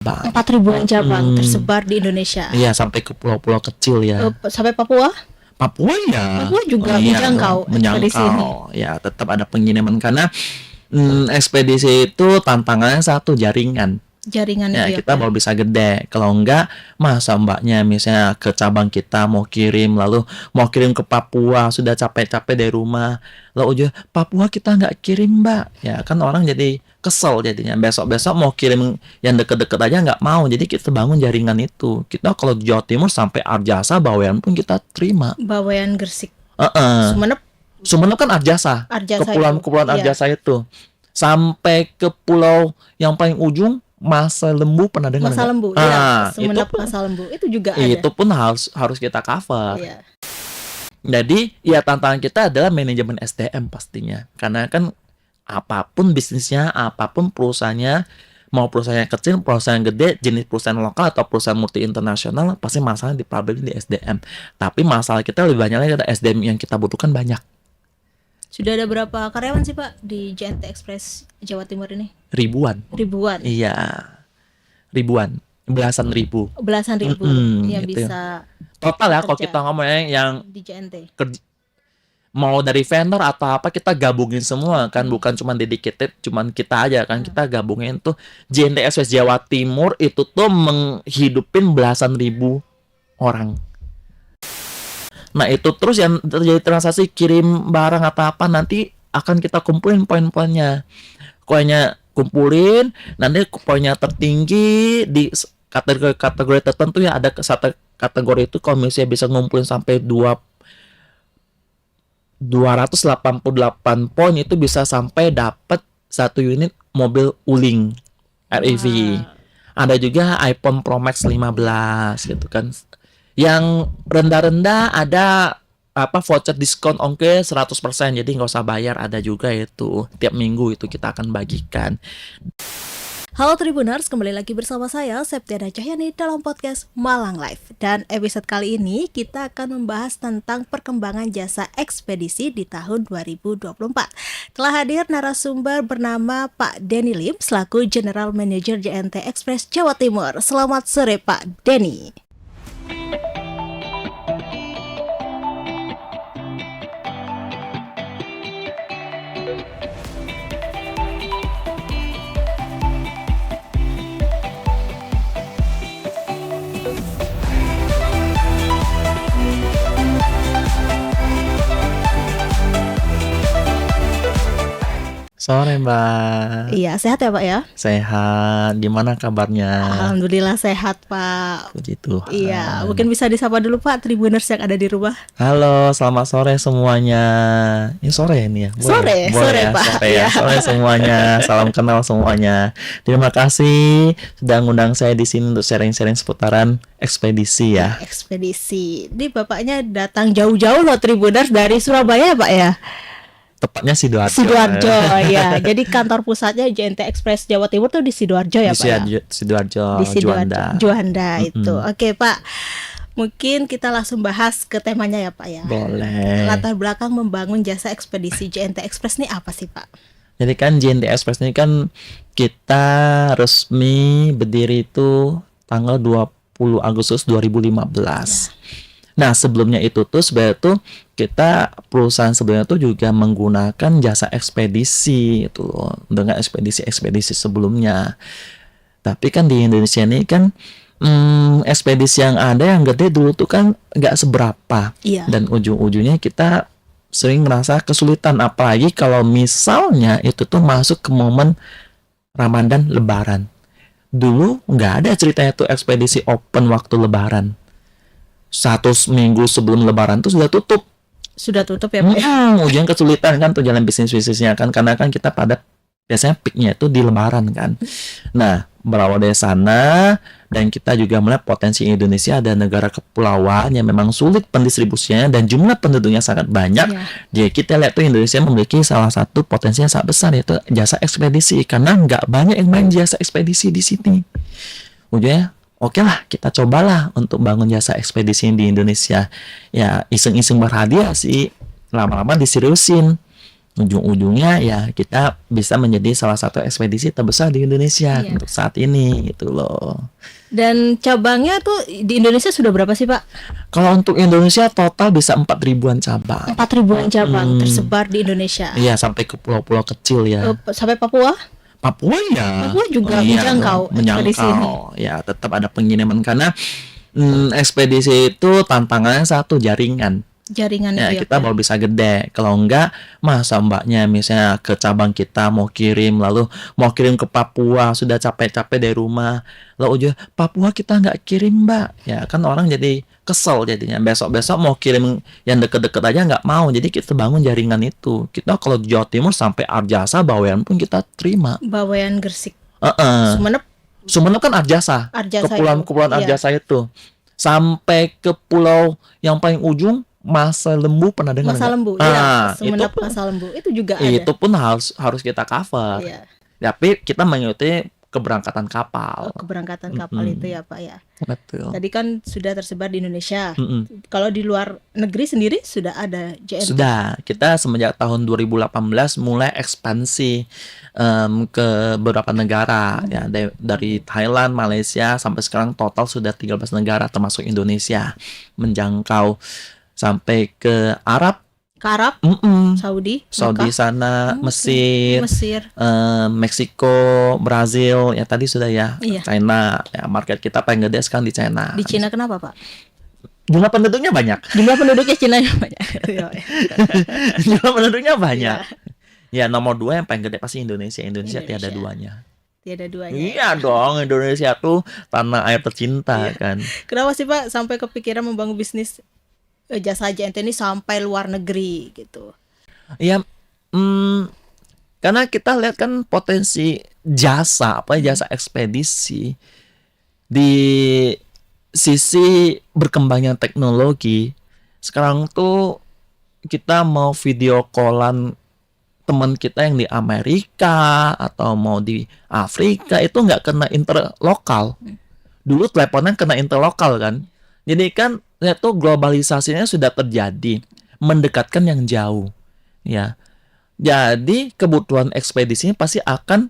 4 ribuan cabang tersebar di Indonesia. Iya, sampai ke pulau-pulau kecil ya. Sampai Papua? Papua ya. Papua juga Iya, menjangkau ekspedisi ini. menjangkau. Ya, tetap ada pengiriman karena ekspedisi itu tantangannya satu, jaringan. Jaringan Ya, itu kita ya. baru bisa gede. Kalau enggak, masa mbaknya misalnya ke cabang kita mau kirim, lalu mau kirim ke Papua, sudah capek-capek dari rumah, lalu ujung Papua kita nggak kirim mbak. Ya kan orang jadi kesel jadinya. Besok-besok mau kirim yang deket-deket aja nggak mau. Jadi kita bangun jaringan itu. Kita kalau di Jawa Timur sampai Arjasa, Bawean pun kita terima. Bawean, Gresik, Sumenep Sumenep, kan Arjasa. Arjasa Kepulauan itu. Arjasa itu. Sampai ke pulau yang paling ujung, Masa Lembu, pernah dengar Masa nggak? Lembu, Ah, ya. itu Sumenep, pun, Masa Lembu itu juga ada. itu pun harus kita cover. Iya. Jadi ya tantangan kita adalah manajemen SDM pastinya. Karena kan apapun bisnisnya, apapun perusahaannya, mau perusahaan yang kecil, perusahaan yang gede, jenis perusahaan lokal atau perusahaan multi internasional, pasti masalah di problem di SDM. Tapi masalah kita lebih banyak lagi, ada SDM yang kita butuhkan banyak. Sudah ada berapa karyawan sih Pak di JNT Express Jawa Timur ini? Ribuan. Ribuan, Iya. Ribuan. Belasan ribu. belasan ribu yang gitu. bisa Total ya kalau kerja kita ngomongnya yang di JNT. mau dari vendor atau apa, kita gabungin semua kan, bukan cuma dedicated cuman kita aja kan, kita gabungin tuh. JNT Express Jawa Timur itu tuh menghidupin belasan ribu orang. Nah itu terus yang terjadi transaksi kirim barang atau apa, nanti akan kita kumpulin poin-poinnya. Poinnya kumpulin, nanti poinnya tertinggi di kategori tertentu ya, ada satu kategori itu kalau misalnya bisa ngumpulin sampai 288 poin, itu bisa sampai dapat 1 unit mobil Wuling REV. Ada juga iPhone Pro Max 15 gitu kan. Yang rendah-rendah ada voucher diskon ongkir 100%, jadi nggak usah bayar, ada juga itu. Tiap minggu itu kita akan bagikan. Halo Tribuners, kembali lagi bersama saya Septiana Cahyani dalam podcast Malang Live. Dan episode kali ini kita akan membahas tentang perkembangan jasa ekspedisi di tahun 2024. Telah hadir narasumber bernama Pak Denny Lim selaku General Manager JNT Express Jawa Timur. Selamat sore Pak Denny. Sore Mbak. Iya, sehat ya Pak ya? Sehat. Gimana kabarnya? Alhamdulillah sehat Pak. Puji Tuhan. Iya, mungkin bisa disapa dulu Pak Tribuners yang ada di rumah. Halo, selamat sore semuanya. Ini sore ini ya? Sore ya? Pak. Sore ya, sore semuanya. Salam kenal semuanya. Terima kasih sudah ngundang saya di sini untuk sharing-sharing seputaran ekspedisi ya. Ekspedisi. Ini bapaknya datang jauh-jauh loh Tribuners dari Surabaya Pak ya? Tepatnya Sidoarjo. Sidoarjo ya. Jadi kantor pusatnya JNT Express Jawa Timur tuh di Sidoarjo ya Pak ya? Sidoarjo, Di Sidoarjo, Juanda itu. Oke Pak, mungkin kita langsung bahas ke temanya ya Pak ya. Boleh. Latar belakang membangun jasa ekspedisi JNT Express ini apa sih Pak? Jadi kan JNT Express ini kan kita resmi berdiri itu tanggal 20 Agustus 2015. Nah sebelumnya itu tuh sebenarnya tuh kita perusahaan sebelumnya tuh juga menggunakan jasa ekspedisi itu loh, dengan ekspedisi sebelumnya. Tapi kan di Indonesia ini kan ekspedisi yang ada yang gede dulu tuh kan nggak seberapa. Iya. Dan ujung-ujungnya kita sering ngerasa kesulitan, apalagi kalau misalnya itu tuh masuk ke momen Ramadan Lebaran. Dulu nggak ada ceritanya tuh ekspedisi open waktu Lebaran. 1 minggu sebelum Lebaran tuh sudah tutup. Sudah tutup ya Pak ya? Ujung kesulitan kan tuh jalan bisnisnya kan, karena kan kita pada biasanya peaknya itu di Lebaran kan. Nah berawal dari sana, dan kita juga melihat potensi Indonesia ada negara kepulauan yang memang sulit pendistribusinya dan jumlah penduduknya sangat banyak. Jadi kita lihat tuh Indonesia memiliki salah satu potensi yang sangat besar, yaitu jasa ekspedisi, karena nggak banyak yang main jasa ekspedisi di sini. Ujungnya oke lah, kita cobalah untuk bangun jasa ekspedisi di Indonesia. Ya iseng-iseng berhadiah sih, lama-lama diseriusin. ujung-ujungnya ya kita bisa menjadi salah satu ekspedisi terbesar di Indonesia Iya. untuk saat ini gitu loh. Dan cabangnya tuh di Indonesia sudah berapa sih Pak? Kalau untuk Indonesia total bisa 4.000-an cabang. 4.000-an cabang Hmm. tersebar di Indonesia. Iya, sampai ke pulau-pulau kecil ya. Sampai Papua? Papua ya. Papua juga Iya menjangkau dong, ekspedisi ini. menjangkau. Ya, tetap ada pengiriman karena ekspedisi itu tantangannya satu, jaringan. Jaringan Ya, itu ya, kita Pak. baru bisa gede. Kalau enggak, masa mbaknya misalnya ke cabang kita mau kirim, lalu mau kirim ke Papua, sudah capek-capek dari rumah. Lalu ujung, Papua kita nggak kirim, Mbak. Ya, kan orang jadi kesel jadinya. Besok-besok mau kirim yang deket-deket aja nggak mau. Jadi kita bangun jaringan itu. Kita kalau di Jawa Timur sampai Arjasa, Bawean pun kita terima. Bawean Gresik. Heeh. Sumenep, Sumenep kan Arjasa. Arjasa Kepulauan itu. Iya. Arjasa itu. Sampai ke pulau yang paling ujung, Masa Lembu, pernah dengar Masa nggak? Lembu, Ah, iya. itu Sumenep pun, Masa Lembu itu juga ada. itu pun harus kita cover. Iya. Tapi kita mengikuti keberangkatan kapal. Keberangkatan kapal Mm-mm. itu ya Pak ya. Betul. Tadi kan sudah tersebar di Indonesia. Mm-mm. Kalau di luar negeri sendiri sudah ada JNT. Sudah, kita semenjak tahun 2018 mulai ekspansi ke beberapa negara ya, dari Thailand, Malaysia sampai sekarang total sudah 13 negara termasuk Indonesia, menjangkau sampai ke Arab, Ke Arab, Saudi, Saudi Mekah, sana, Oke. Mesir, Mesir. Meksiko, Brazil, ya tadi sudah ya, Iya. China, ya market kita paling gede sekarang di China. Di Cina kenapa Pak? Jumlah penduduknya banyak. Jumlah penduduknya Cina yang banyak. Iya. Jumlah penduduknya banyak. Iya. Ya nomor 2 yang paling gede pasti Indonesia. Indonesia tiada Indonesia. duanya. Tiada duanya. Iya dong, Indonesia tuh tanah air tercinta Iya. kan. Kenapa sih Pak sampai kepikiran membangun bisnis jasa JNT ini sampai luar negeri gitu? Ya, karena kita lihat kan potensi jasa, jasa ekspedisi di sisi berkembangnya teknologi. Sekarang tuh kita mau video callan teman kita yang di Amerika atau mau di Afrika itu nggak kena interlokal. Dulu teleponan kena interlokal kan. Jadi kan lihat tuh globalisasinya sudah terjadi, mendekatkan yang jauh. Ya. Jadi kebutuhan ekspedisinya pasti akan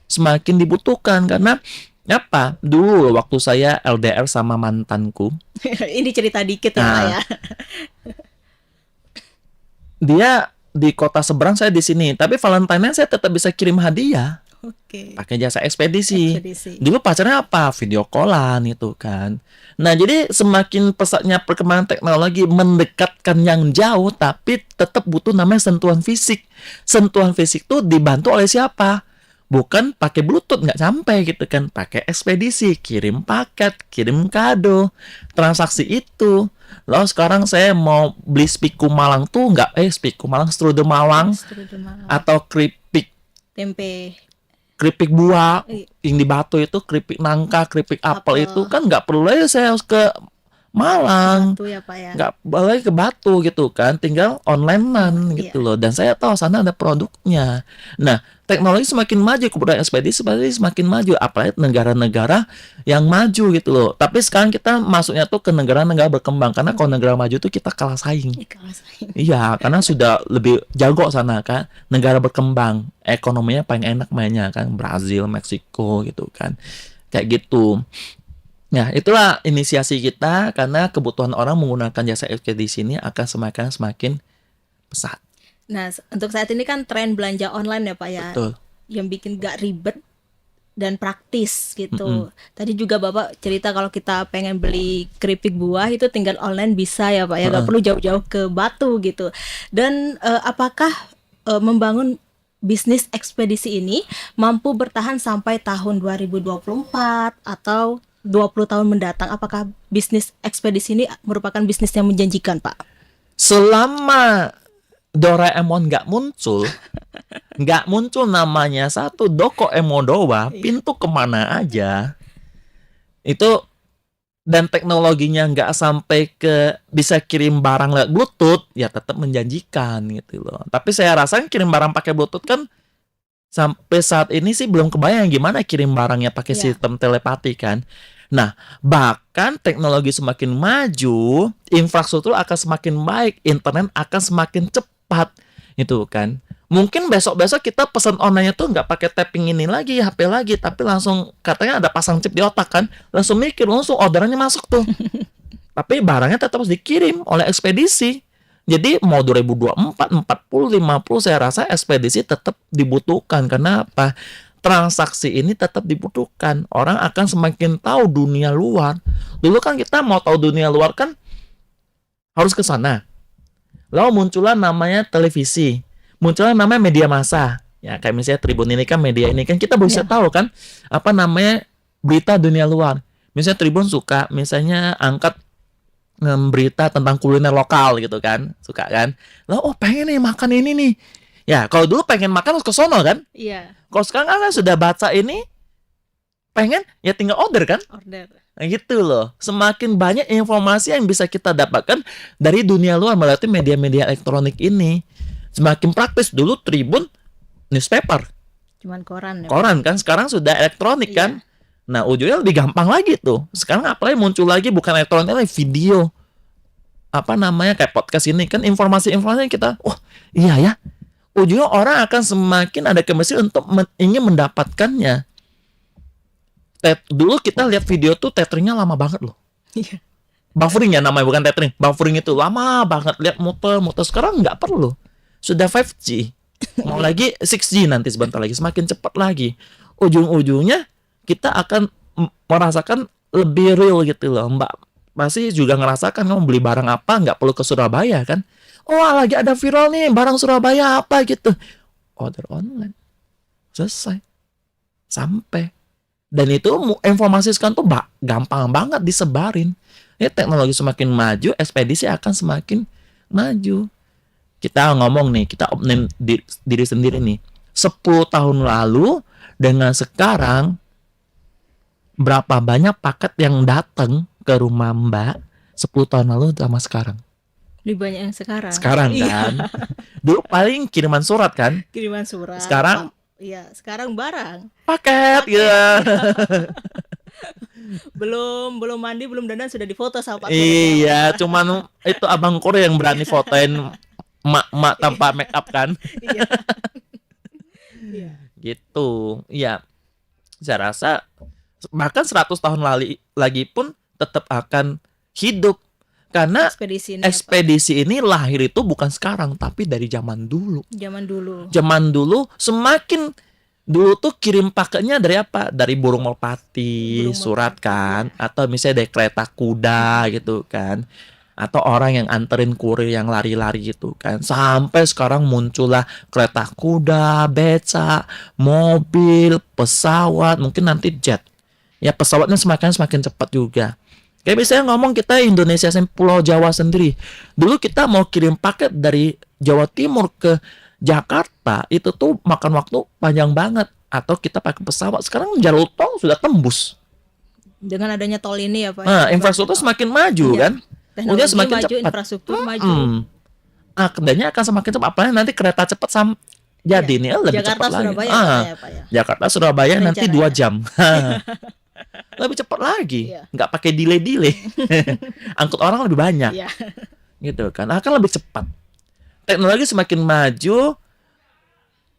semakin dibutuhkan karena apa? Dulu waktu saya LDR sama mantanku, Ini cerita dikit ya Pak Nah. ya. dia di kota seberang, saya di sini, tapi Valentine saya tetap bisa kirim hadiah Oke. pakai jasa ekspedisi. Ekspedisi. Dulu pacarnya apa? Video callan itu kan. Nah, jadi semakin pesatnya perkembangan teknologi mendekatkan yang jauh, tapi tetap butuh namanya sentuhan fisik. Sentuhan fisik tuh dibantu oleh siapa? Bukan pakai Bluetooth, nggak sampai gitu kan. Pakai ekspedisi, kirim paket, kirim kado, transaksi itu. Lalu sekarang saya mau beli spiku Malang tuh spiku Malang, strudel Malang, Strudel Malang. atau keripik Tempe. buah Iya. yang di Batu itu, keripik nangka, keripik apel Apel. itu kan nggak perlu lagi saya harus ke Malang, Batu ya Pak ya. nggak perlu lagi ke Batu gitu kan, tinggal onlinean Iya. gitu loh. Dan saya tahu sana ada produknya. Nah, teknologi semakin maju, kemudian ekspedisi semakin maju, apalagi negara-negara yang maju gitu loh. Tapi sekarang kita masuknya tuh ke negara-negara berkembang, karena kalau negara maju tuh kita kalah saing. Ikhlas. Iya, karena sudah lebih jago sana kan. Negara berkembang, ekonominya paling enak mainnya kan, Brazil, Meksiko gitu kan. Kayak gitu. Nah, itulah inisiasi kita karena kebutuhan orang menggunakan jasa ekspedisi ini akan semakin pesat. Nah, untuk saat ini kan tren belanja online ya Pak ya. Betul. Yang bikin gak ribet dan praktis gitu. Tadi juga Bapak cerita kalau kita pengen beli keripik buah itu tinggal online bisa ya Pak ya, gak perlu jauh-jauh ke Batu gitu. Dan apakah membangun bisnis ekspedisi ini mampu bertahan sampai tahun 2024 atau 20 tahun mendatang? Apakah bisnis ekspedisi ini merupakan bisnis yang menjanjikan Pak? Selama Doraemon nggak muncul namanya satu Doko Emodowa, pintu kemana aja itu, dan teknologinya nggak sampai ke bisa kirim barang lewat Bluetooth, ya tetap menjanjikan gitu loh. Tapi saya rasa kirim barang pakai Bluetooth kan sampai saat ini sih belum kebayang gimana kirim barangnya pakai Ya. sistem telepati kan. Nah, bahkan teknologi semakin maju, infrastruktur akan semakin baik, internet akan semakin cepat, itu kan. Mungkin besok-besok kita pesan online tuh nggak pakai tapping ini lagi, HP lagi, tapi langsung katanya ada pasang chip di otak kan, langsung mikir, langsung orderannya masuk tuh. Tapi barangnya tetap harus dikirim oleh ekspedisi. Jadi mau 2024, 40, 50 saya rasa ekspedisi tetap dibutuhkan. Karena apa? Transaksi ini tetap dibutuhkan. Orang akan semakin tahu dunia luar. Dulu kan kita mau tahu dunia luar kan harus ke sana. Lalu muncullah namanya televisi, muncullah namanya media massa. Ya kayak misalnya Tribun ini kan media ini kan kita bisa tahu kan apa namanya berita dunia luar. Misalnya Tribun suka misalnya angkat berita tentang kuliner lokal gitu kan, suka kan. Lah oh pengen nih makan ini nih. Ya kalau dulu pengen makan harus ke sono kan. Iya, Kalau sekarang kan sudah baca ini pengen ya tinggal order kan. order. Nah, gitu loh. Semakin banyak informasi yang bisa kita dapatkan dari dunia luar melalui media-media elektronik ini. Semakin praktis. Dulu Tribun newspaper, Cuman koran ya. koran kan. Sekarang sudah elektronik Iya. kan. Nah, ujungnya lebih gampang lagi tuh. Sekarang apalagi muncul lagi bukan elektronik lagi, video. Apa namanya kayak podcast ini kan informasi-informasi yang kita, wah iya ya. Ujungnya orang akan semakin ada chemistry untuk ingin mendapatkannya. Dulu kita lihat video tuh tetheringnya lama banget loh. Iya. Buffering ya namanya, bukan tethering. Buffering itu lama banget, lihat muter-muter. Sekarang nggak perlu. Sudah 5G. Mau lagi 6G nanti sebentar lagi, semakin cepat lagi. Ujung-ujungnya kita akan merasakan lebih real gitu loh. Mbak pasti juga ngerasakan kamu beli barang apa nggak perlu ke Surabaya kan. Oh lagi ada viral nih barang Surabaya apa gitu. Order online. Selesai. Sampai. Dan itu informasi sekarang tuh gampang banget disebarin. Ya teknologi semakin maju, ekspedisi akan semakin maju. Kita ngomong nih, kita opening diri sendiri nih. 10 tahun lalu dengan sekarang berapa banyak paket yang datang ke rumah Mbak 10 tahun lalu sama sekarang. Lebih banyak yang sekarang. Sekarang Iya. kan. Dulu paling kiriman surat kan. Kiriman surat. Sekarang Iya, sekarang barang. paket gitu. Belum mandi, belum dandan sudah difoto sama Pak. Iya, cuman itu abang Korea yang berani fotoin mak-mak tanpa make up kan. Iya. Iya. Gitu. Iya. Saya rasa bahkan 100 tahun lagi pun tetap akan hidup karena Ekspedisi ini apa? ekspedisi ini lahir itu bukan sekarang tapi dari zaman dulu. Zaman dulu. Zaman dulu semakin dulu tuh kirim paketnya dari apa? Dari burung merpati, Burung surat merpati, kan, atau misalnya dari kereta kuda gitu kan. Atau orang yang anterin kurir yang lari-lari gitu kan. Sampai sekarang muncullah kereta kuda, beca, mobil, pesawat, mungkin nanti jet. Ya pesawatnya semakin cepat juga. Kayak misalnya ngomong kita Indonesia Pulau Jawa sendiri. Dulu kita mau kirim paket dari Jawa Timur ke Jakarta itu tuh makan waktu panjang banget. Atau kita pakai pesawat. Sekarang jalur tol sudah tembus. Dengan adanya tol ini ya Pak. Nah, infrastruktur semakin maju Iya. kan. Teknologi Udah semakin maju, cepat. infrastruktur maju. Nah, kendalinya akan semakin cepat. Apalagi nanti kereta cepat jadi nih lebih Jakarta cepat lagi. Surabaya ya Pak ya. Jakarta Surabaya nanti 2 Rencananya. jam. Lebih cepat lagi. Iya. Nggak pakai delay. Angkut orang lebih banyak. Iya. Gitu kan. Akan lebih cepat. Teknologi semakin maju,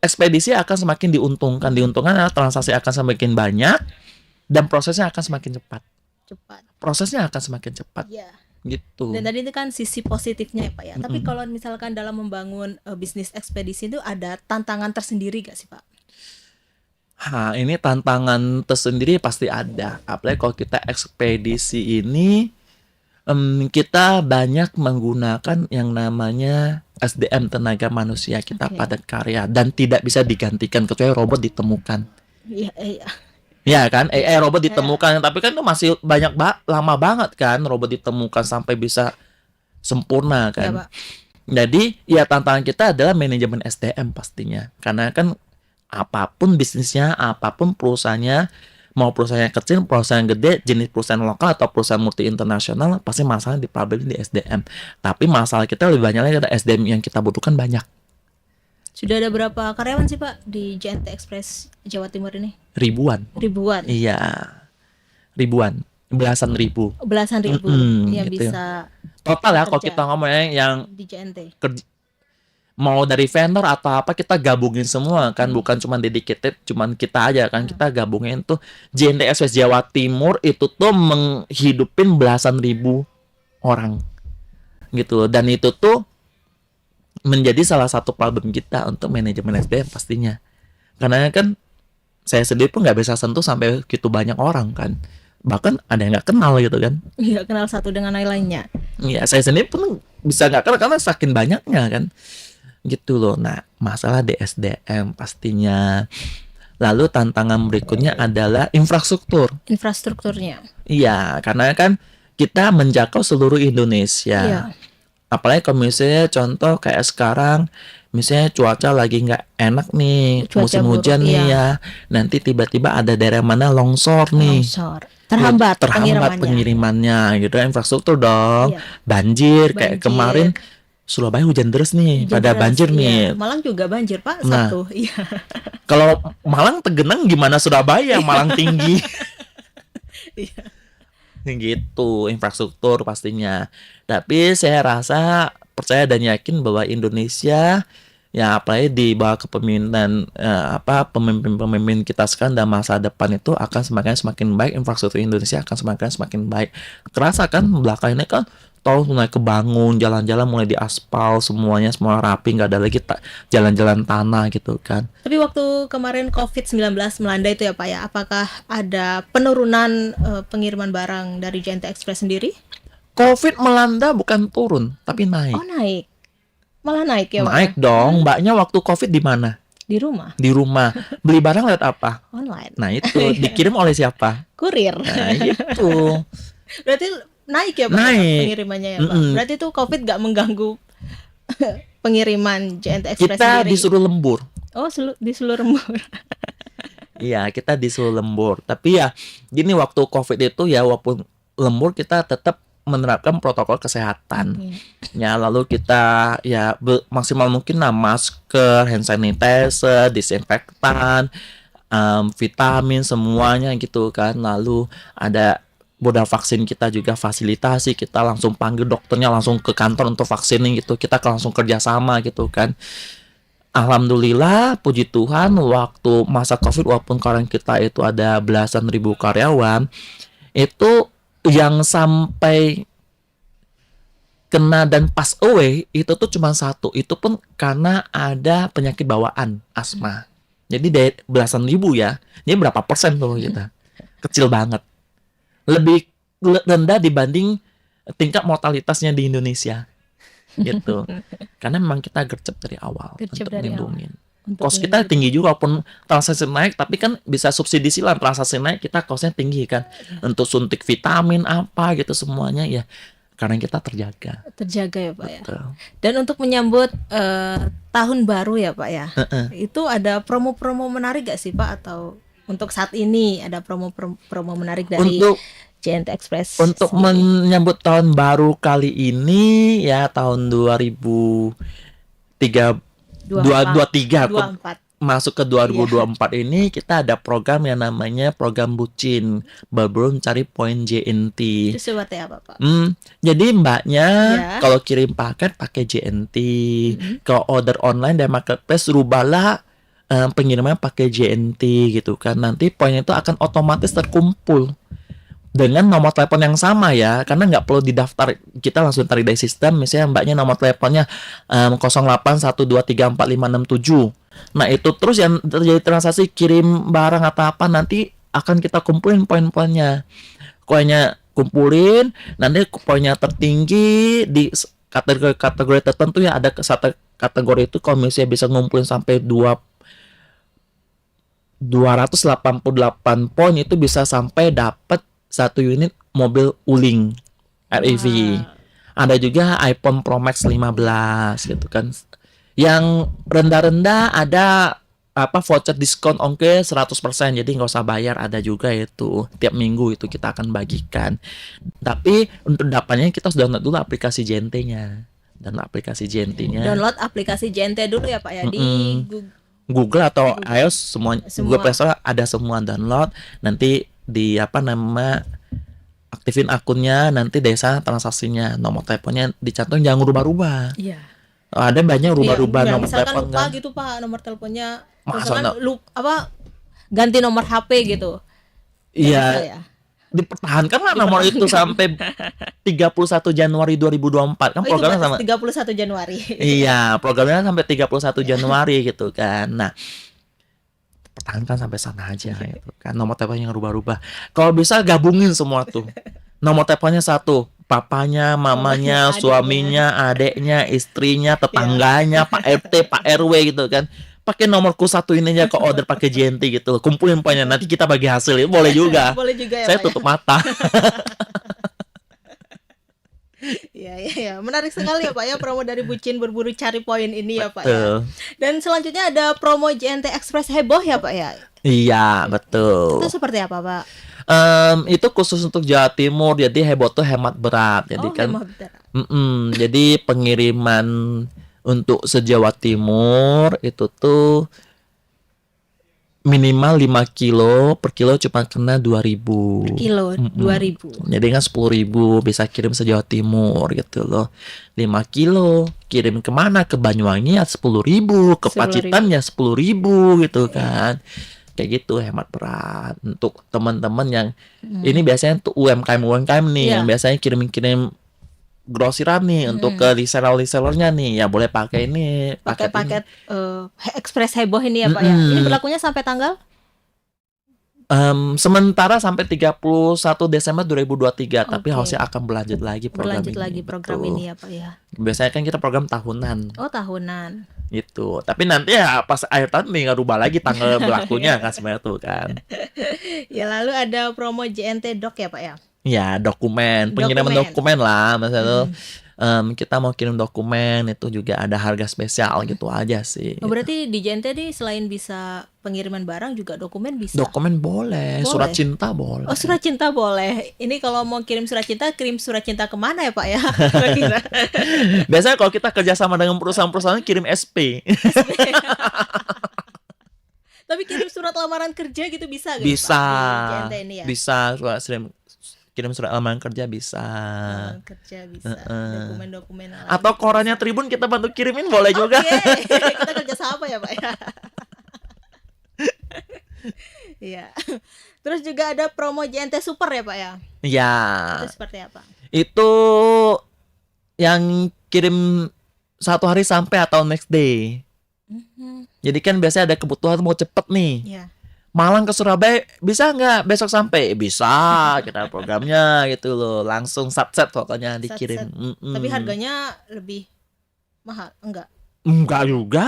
ekspedisi akan semakin diuntungkan. Diuntungkan transaksi akan semakin banyak dan prosesnya akan semakin cepat. Cepat. Prosesnya akan semakin cepat Iya. gitu. Dan tadi itu kan sisi positifnya ya Pak ya. Tapi kalau misalkan dalam membangun bisnis ekspedisi itu ada tantangan tersendiri gak sih Pak? Ini tantangan tersendiri pasti ada. Apalagi kalau kita ekspedisi ini kita banyak menggunakan yang namanya SDM tenaga manusia kita Oke. padat karya dan tidak bisa digantikan kecuali robot ditemukan. Iya, iya. Ya kan, robot ditemukan, tapi kan itu masih lama banget kan robot ditemukan sampai bisa sempurna Iya, kan. Pak. Jadi ya tantangan kita adalah manajemen SDM pastinya, karena kan apapun bisnisnya, apapun perusahaannya, mau perusahaan yang kecil, perusahaan yang gede, jenis perusahaan lokal atau perusahaan multi internasional, pasti masalah di problem di SDM. Tapi masalah kita lebih banyak lagi ada SDM yang kita butuhkan banyak. Sudah ada berapa karyawan sih Pak di JNT Express Jawa Timur ini? Ribuan. Ribuan. Iya. Ribuan. Belasan ribu. Belasan ribu yang gitu. bisa Total ya kalau kerja kita ngomongnya yang di JNT. mau dari vendor atau apa kita gabungin semua kan, bukan cuma dedicated cuman kita aja kan, kita gabungin tuh. JNTS Jawa Timur itu tuh menghidupin belasan ribu orang gitu loh. Dan itu tuh menjadi salah satu problem kita untuk manajemen SDM pastinya, karena kan saya sendiri pun nggak bisa sentuh sampai gitu banyak orang kan, bahkan ada yang nggak kenal gitu kan. Iya, kenal satu dengan yang lainnya. Ya saya sendiri pun bisa nggak kenal karena saking banyaknya kan gitu loh. Nah, masalah di SDM pastinya. Lalu tantangan berikutnya adalah infrastruktur. Infrastrukturnya. Iya, karena kan kita menjangkau seluruh Indonesia. Iya. Apalagi kalau misalnya contoh kayak sekarang, misalnya cuaca lagi nggak enak nih, Cuaca musim buruk, hujan nih iya. ya. Nanti tiba-tiba ada daerah mana longsor nih. Longsor. Terhambat pengirimannya gitu, infrastruktur dong. Iya. Banjir kayak Banjir. kemarin Surabaya hujan deras nih, Hujan pada deras, banjir iya. nih. Malang juga banjir, Pak, Nah. Sabtu. Iya. Kalau Malang tegenang gimana Surabaya, Malang tinggi. Iya. Gitu, infrastruktur pastinya. Tapi saya rasa, percaya dan yakin bahwa Indonesia ya apalagi di bawah kepemimpinan pemimpin-pemimpin kita sekarang dan masa depan itu akan semakin baik, infrastruktur Indonesia akan semakin baik. Kerasa kan belakang ini kan tol mulai kebangun, jalan-jalan mulai diaspal, semuanya semua rapi, nggak ada lagi jalan-jalan tanah gitu kan. Tapi waktu kemarin COVID-19 melanda itu ya Pak ya, apakah ada penurunan pengiriman barang dari JNT Express sendiri? COVID melanda bukan turun, tapi naik. Oh, naik. Malah naik ya Pak? Naik dong. Mbaknya waktu COVID di mana? Di rumah, Di rumah. Beli barang lewat apa? online. Nah itu dikirim oleh siapa? Kurir. Nah itu. Berarti naik ya Pak Naik. pengirimannya ya Pak? Mm-mm. Berarti itu COVID gak mengganggu pengiriman JNT Express Kita sendiri? disuruh lembur. Oh, di seluruh lembur. Iya, kita disuruh lembur. Tapi ya gini, waktu COVID itu ya walaupun lembur kita tetap menerapkan protokol kesehatan. Ya, lalu kita ya maksimal mungkin lah masker, hand sanitizer, disinfektan, vitamin semuanya gitu kan. Lalu ada modal vaksin kita juga fasilitasi, kita langsung panggil dokternya langsung ke kantor untuk vaksinin gitu. Kita langsung kerjasama gitu kan. Alhamdulillah, puji Tuhan, waktu masa COVID walaupun karyawan kita itu ada belasan ribu karyawan, itu yang sampai kena dan pass away itu tuh cuma satu. Itu pun karena ada penyakit bawaan, asma. Jadi dari belasan ribu ya, ini berapa persen tuh kita? Kecil banget. Lebih rendah dibanding tingkat mortalitasnya di Indonesia. Gitu. Karena memang kita gercep dari awal Gercep untuk dari melindungi. Untuk Cost kita tinggi juga walaupun transaksi naik, tapi kan bisa subsidi silang. Transaksi naik kita costnya tinggi kan, untuk suntik vitamin apa gitu semuanya ya, karena kita terjaga terjaga ya Pak ya. Betul. Dan untuk menyambut tahun baru ya Pak ya, itu ada promo-promo menarik gak sih Pak? Atau untuk saat ini ada promo menarik dari Untuk JNT Express untuk sendiri? menyambut tahun baru kali ini ya, tahun 2023 24. masuk ke 2024 ini kita ada program yang namanya program bucin, belum cari poin JNT. Itu seperti apa Pak? Jadi mbaknya Ya. kalau kirim paket pakai JNT, kalau order online dan marketplace rubahlah pengiriman pakai JNT gitu kan. Nanti poin itu akan otomatis terkumpul dengan nomor telepon yang sama ya, karena nggak perlu didaftar, kita langsung tarik dari sistem. Misalnya mbaknya nomor teleponnya 0812345667. Nah itu terus yang terjadi transaksi kirim barang atau apa, nanti akan kita kumpulin poin-poinnya. Poinnya kumpulin, nanti poinnya tertinggi di kategori tertentu ya, ada satu kategori itu kalau misalnya bisa ngumpulin sampai 288 poin itu bisa sampai dapat 1 unit mobil Wuling REV. Ada juga iPhone Pro Max 15 gitu kan. Yang rendah-rendah ada voucher diskon ongkir 100%, jadi nggak usah bayar, ada juga itu tiap minggu itu kita akan bagikan. Tapi untuk dapatnya kita sudah download dulu aplikasi JNT-nya. Dan aplikasi JNT-nya Download aplikasi JNT dulu ya Pak ya di Google atau iOS semua. Semua. Google Play Store ada semua, download. Nanti di aktifin akunnya, nanti dari sana transaksinya, nomor teleponnya dicantum, jangan rubah-rubah. Iya. Ada banyak rubah-rubah Iya, nomor misalkan telepon lupa kan. gitu Pak nomor teleponnya, Masa misalkan no- ganti nomor HP gitu. Nggak bisa Iya, ya? dipertahankan lah nomor itu sampai 31 Januari 2024 kan Oh itu programnya batas sama. 31 Januari. Iya, programnya sampai 31 Januari gitu kan. Nah, pertahankan sampai sana aja gitu kan. Nomor telepon yang rubah-rubah. Kalau bisa gabungin semua tuh. Nomor teleponnya satu, papanya, mamanya, Mamanya, adiknya. suaminya, adeknya, istrinya, Ya. tetangganya, Pak RT, Pak RW gitu kan. Pakai nomorku satu ini aja ke order pakai JNT gitu. Kumpulin poinnya nanti kita bagi hasil. Itu boleh juga. Boleh juga ya Saya Pak ya. tutup mata. Iya, iya, iya. Menarik sekali ya Pak ya promo dari Bucin Berburu Cari Poin ini ya Pak ya. Tuh. Dan selanjutnya ada promo JNT Express heboh ya Pak ya. Iya, Itu betul. seperti apa Pak? Itu khusus untuk Jawa Timur, jadi heboh tuh hemat berat. Jadi Oh, kan, hemat berat. jadi pengiriman untuk se-Jawa Timur itu tuh minimal 5 kilo, per kilo cuma kena 2.000. Kilo Mm-mm. 2.000. Jadi kan 10.000 bisa kirim se-Jawa Timur gitu loh. 5 kilo kirim kemana? Ke Banyuwangi ya 10.000, ke 10.000. Pacitan ya 10.000 gitu kan. Kayak gitu hemat berat untuk teman-teman yang ini biasanya tuh UMKM nih Iya. yang biasanya kirim-kirim grosiran nih untuk ke reseller-resellernya nih ya boleh pakai ini Pakai paket ini. paket Express heboh ini ya Pak ya. Ini berlakunya sampai tanggal Sementara sampai 31 Desember 2023 tapi Oke. harusnya akan berlanjut lagi program berlanjut ini. lagi program Betul. ini ya Pak ya. Biasanya kan kita program tahunan Oh, tahunan. gitu. Tapi nanti ya pas akhir tahun tinggal rubah lagi tanggal berlakunya kan sebenarnya tuh kan. Ya lalu ada promo JNT Doc ya Pak ya. Ya dokumen, pengiriman dokumen lah maksudnya tuh. Kita mau kirim dokumen itu juga ada harga spesial gitu aja sih. Oh, berarti di JNT nih selain bisa pengiriman barang juga dokumen bisa. Dokumen boleh, Boleh. surat cinta boleh. Oh, surat cinta boleh. Ini kalau mau kirim surat cinta kemana ya Pak ya? Kira-kira. Biasanya kalau kita kerjasama dengan perusahaan-perusahaan kirim SP. Tapi kirim surat lamaran kerja gitu bisa gitu Bisa, Pak di JNT ini ya. bisa kirim surat lamaran kerja bisa. Lamaran kerja bisa. Dokumen-dokumen lain. Atau korannya Tribun kita bantu kirimin boleh juga. Oke, kita kerja sama ya Pak ya. Iya. Terus juga ada promo JNT Super ya Pak ya. Ya, Itu seperti apa? itu yang kirim 1 hari sampai atau next day. Jadi kan biasanya ada kebutuhan mau cepet nih. Ya. Malang ke Surabaya bisa nggak besok sampai? Bisa, kita programnya gitu loh. Langsung satset pokoknya dikirim. Tapi harganya lebih mahal enggak? Enggak juga.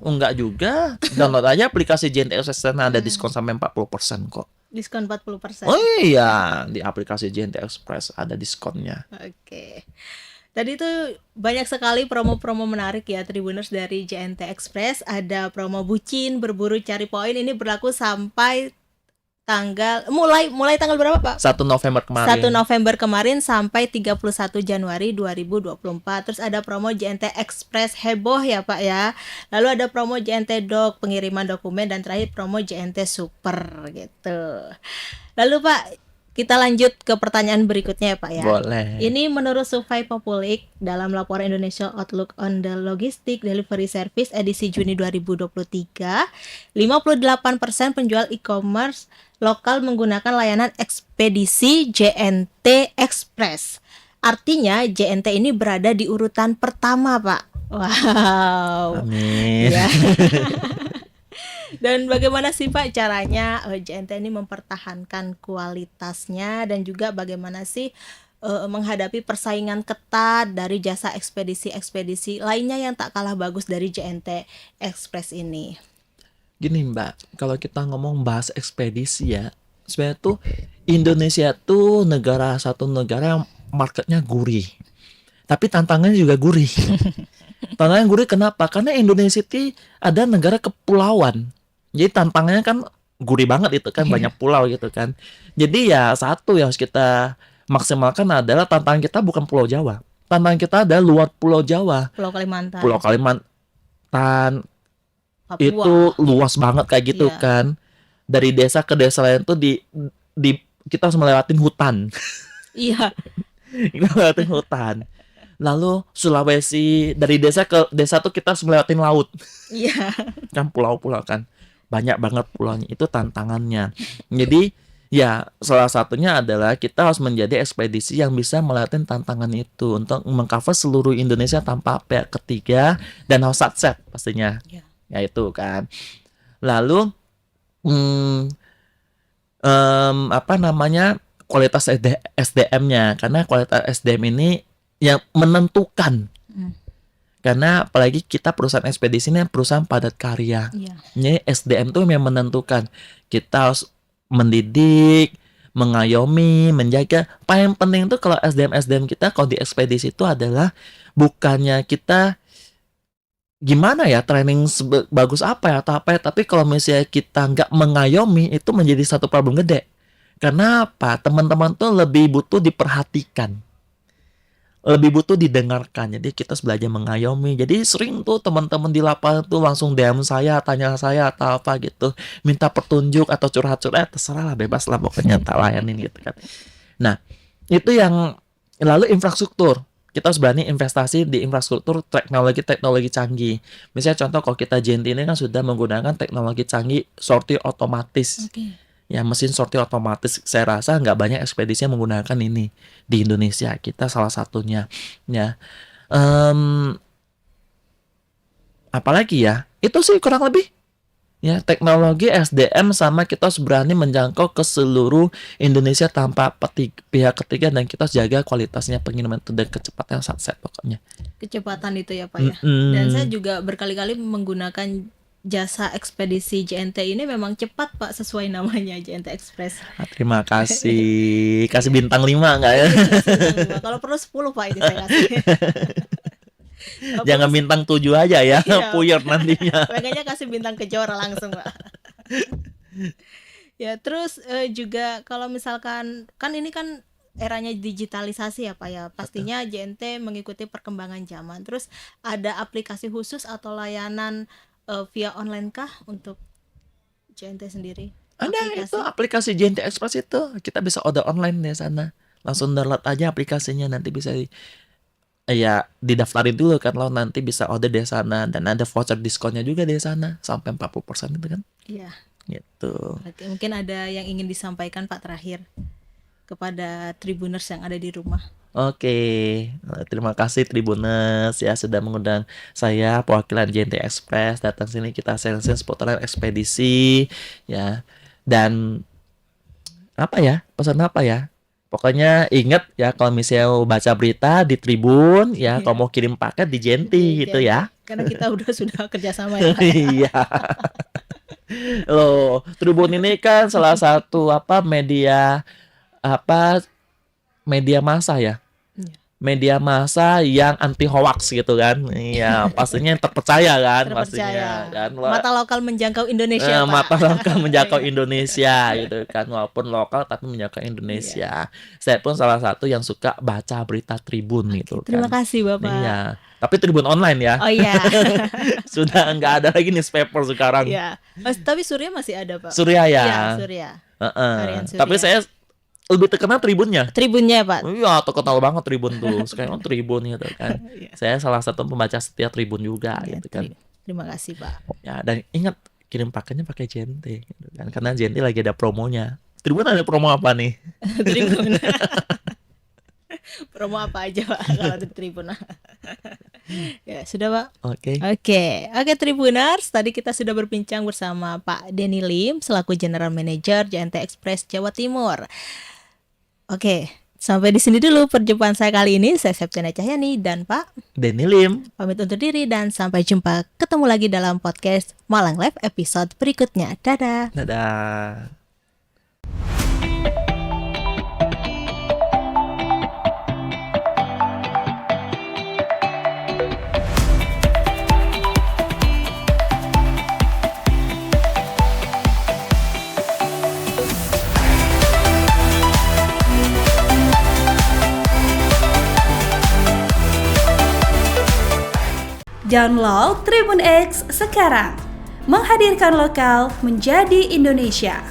Enggak juga. Download aja aplikasi JNT Express ada diskon sampai 40% kok. Diskon 40%. Oh iya, di aplikasi JNT Express ada diskonnya. Oke. Tadi tuh banyak sekali promo-promo menarik ya Tribuners dari JNT Express. Ada promo Bucin Berburu Cari Poin, ini berlaku sampai tanggal mulai tanggal berapa Pak? 1 November 1 kemarin. November kemarin sampai 31 Januari 2024. Terus ada promo JNT Express heboh ya Pak ya. Lalu ada promo JNT Doc pengiriman dokumen dan terakhir promo JNT Super gitu. Lalu Pak, kita lanjut ke pertanyaan berikutnya ya Pak ya. Boleh. Ini menurut Survei Populik dalam laporan Indonesia Outlook on the Logistic Delivery Service edisi Juni 2023, 58% penjual e-commerce lokal menggunakan layanan ekspedisi JNT Express. Artinya JNT ini berada di urutan pertama, Pak. Wow. Amin. Ya. Dan bagaimana sih Pak caranya JNT ini mempertahankan kualitasnya dan juga bagaimana sih menghadapi persaingan ketat dari jasa ekspedisi-ekspedisi lainnya yang tak kalah bagus dari JNT Express ini? Gini Mbak, kalau kita ngomong bahas ekspedisi ya, sebenarnya tuh Indonesia tuh satu negara yang marketnya gurih. Tapi tantangannya juga gurih. Tantangannya gurih kenapa? Karena Indonesia itu ada negara kepulauan. Jadi tantangannya kan gurih banget itu kan, banyak pulau gitu kan. Jadi ya satu yang harus kita maksimalkan adalah tantangan kita bukan Pulau Jawa. Tantangan kita adalah luar Pulau Jawa. Pulau Kalimantan, Pulau Kalimantan Papua. itu luas banget kayak gitu Iya. kan. Dari desa ke desa lain tuh di kita harus melewatin hutan. Iya. Kita melewatin hutan. Lalu Sulawesi, dari desa ke desa tuh kita harus melewatin laut. Iya. Kan pulau-pulau kan. Banyak banget pulaunya. Itu tantangannya. Jadi ya salah satunya adalah kita harus menjadi ekspedisi yang bisa melewati tantangan itu untuk mengcover seluruh Indonesia tanpa pihak ketiga dan harus satset pastinya. Iya. Ya itu kan. Lalu apa namanya, kualitas SDM-nya, karena kualitas SDM ini yang menentukan. Karena apalagi kita perusahaan ekspedisi ini perusahaan padat karya. Iya. Jadi SDM tuh yang menentukan. Kita harus mendidik, mengayomi, menjaga. Paling penting tuh kalau SDM kita kalau di ekspedisi itu adalah bukannya kita gimana ya training bagus apa ya atau apa ya, tapi kalau misalnya kita nggak mengayomi itu menjadi satu problem gede. Karena apa? Teman-teman tuh lebih butuh diperhatikan, lebih butuh didengarkan. Jadi kita harus belajar mengayomi. Jadi sering tuh teman-teman di lapangan tuh langsung DM saya, tanya saya atau apa gitu, minta petunjuk atau curhat-curhat, terserah lah, bebas lah pokoknya, tak layanin gitu kan. Nah itu yang. Lalu infrastruktur, kita harus berani investasi di infrastruktur teknologi canggih. Misalnya contoh kalau kita JNT ini kan sudah menggunakan teknologi canggih sortir otomatis. Ya mesin sortir otomatis, saya rasa nggak banyak ekspedisi yang menggunakan ini di Indonesia. Kita salah satunya. Ya, apalagi ya, itu sih kurang lebih. Ya, teknologi SDM sama kita harus berani menjangkau ke seluruh Indonesia tanpa pihak ketiga, dan kita harus jaga kualitasnya pengiriman itu dan kecepatan satset pokoknya. Kecepatan itu ya Pak ya. Dan saya juga berkali-kali menggunakan jasa ekspedisi JNT ini, memang cepat Pak, sesuai namanya JNT Express. Terima kasih. Kasih bintang 5 enggak ya? Kalau perlu 10 Pak ini saya kasih. Jangan bintang 7 aja ya, puyar nantinya. Makanya kasih bintang Kejora langsung Pak. Ya terus juga kalau misalkan kan ini kan eranya digitalisasi ya Pak ya, pastinya JNT mengikuti perkembangan zaman. Terus ada aplikasi khusus atau layanan via online kah untuk JNT sendiri? Ada itu aplikasi JNT Express, itu kita bisa order online di sana. Langsung download aja aplikasinya, nanti bisa didaftarin dulu kan, lo nanti bisa order di sana, dan ada voucher diskonnya juga di sana sampai 40% itu kan. Iya. Gitu. Oke, mungkin ada yang ingin disampaikan Pak terakhir kepada Tribuners yang ada di rumah. Oke, terima kasih Tribuners ya sudah mengundang saya perwakilan JNT Express datang sini, kita sharing seputaran ekspedisi ya. Dan apa ya, pesan apa ya? Pokoknya ingat ya, kalau misalnya baca berita di Tribun ya, kalau mau kirim paket di JNT gitu ya. Karena kita sudah kerjasama ya Pak. Iya. Loh, Tribun ini kan salah satu media massa ya. Media massa yang anti hoax gitu kan. Iya, pastinya yang terpercaya kan, pastinya kan. Mata lokal menjangkau Indonesia, Pak. Mata lokal menjangkau Indonesia gitu kan. Walaupun lokal tapi menjangkau Indonesia. Saya pun salah satu yang suka baca berita Tribun gitu kan. Terima kasih Bapak. Iya. Tapi Tribun online ya. Oh iya. Sudah nggak ada lagi newspaper sekarang. Iya. Tapi Surya masih ada Pak. Surya ya. Iya, Surya. Surya. Tapi saya lebih terkenal Tribunnya. Tribunnya Pak. Iya, terkenal banget Tribun tuh. Sekarang Tribun gitu kan. Saya salah satu pembaca setia Tribun juga gitu kan. Terima kasih Pak. Ya, dan ingat kirim paketnya pakai JNT gitu kan. Karena JNT lagi ada promonya. Tribun ada promo apa nih? Tribun. Promo apa aja Pak kalau di Tribun? Ya, sudah Pak. Oke, Tribuners, tadi kita sudah berbincang bersama Pak Denny Lim selaku General Manager JNT Express Jawa Timur. Oke, sampai di sini dulu perjumpaan saya kali ini. Saya Septiana Cahyani dan Pak Denny Lim pamit undur diri, dan sampai jumpa, ketemu lagi dalam podcast Malang Live episode berikutnya. Dadah. Dadah. Download Tribun X sekarang, menghadirkan lokal menjadi Indonesia.